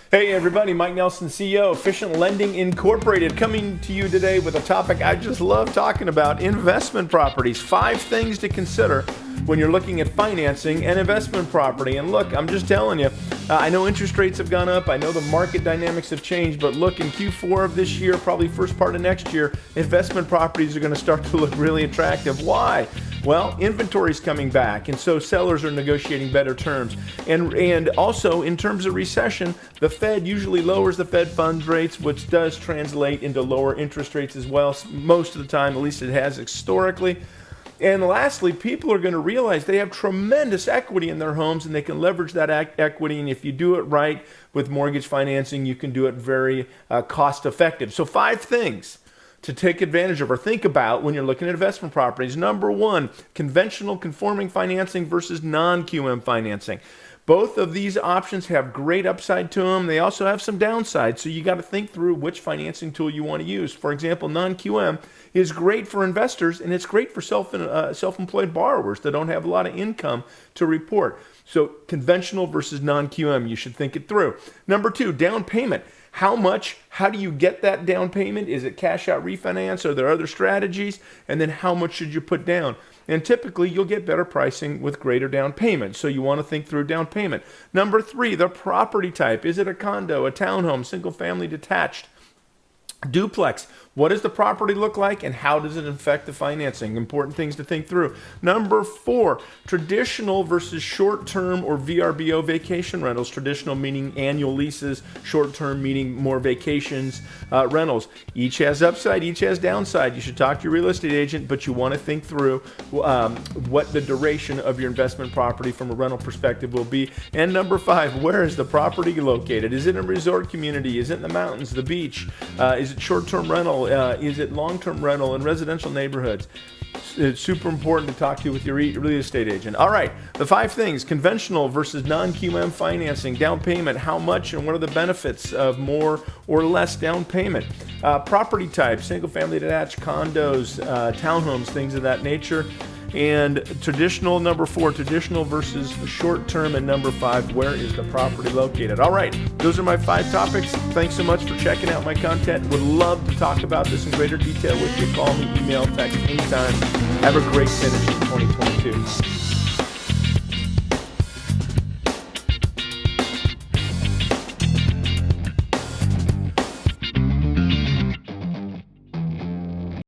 Hey everybody, Mike Nelson, CEO, Efficient Lending Incorporated, coming to you today with a topic I just love talking about, investment properties. 5 things to consider when you're looking at financing an investment property. And look, I'm just telling you, I know interest rates have gone up, I know the market dynamics have changed, but look, in Q4 of this year, probably first part of next year, investment properties are going to start to look really attractive. Why? Well, inventory's coming back, and so sellers are negotiating better terms. And also, in terms of recession, the Fed usually lowers the Fed funds rates, which does translate into lower interest rates as well, most of the time, at least it has historically. And lastly, people are going to realize they have tremendous equity in their homes and they can leverage that equity. And if you do it right with mortgage financing, you can do it very cost effective. So 5 things to take advantage of or think about when you're looking at investment properties. Number 1, conventional conforming financing versus non-QM financing. Both of these options have great upside to them. They also have some downside, so you got to think through which financing tool you want to use. For example, non-QM is great for investors, and it's great for self-employed borrowers that don't have a lot of income to report. So conventional versus non-QM, you should think it through. Number 2, down payment. How much? How do you get that down payment? Is it cash out refinance? Are there other strategies? And then how much should you put down? And typically you'll get better pricing with greater down payment. So you want to think through down payment. Number 3, the property type. Is it a condo, a townhome, single family detached? Duplex. What does the property look like and how does it affect the financing? Important things to think through. Number 4, traditional versus short-term or VRBO vacation rentals. Traditional meaning annual leases, short-term meaning more vacations, rentals. Each has upside, each has downside. You should talk to your real estate agent, but you want to think through what the duration of your investment property from a rental perspective will be. And number 5, where is the property located? Is it in a resort community? Is it in the mountains, the beach? Is it short-term rental? Is it long-term rental in residential neighborhoods? It's super important to talk to with your real estate agent. All right, the 5 things: conventional versus non-QM financing, down payment, how much and what are the benefits of more or less down payment, property type, single-family detached, condos, townhomes, things of that nature. And traditional, number 4, traditional versus short-term, and number 5, where is the property located? All right, those are my 5 topics. Thanks so much for checking out my content. Would love to talk about this in greater detail with you. Call me, email, text, anytime. Have a great finish in 2022.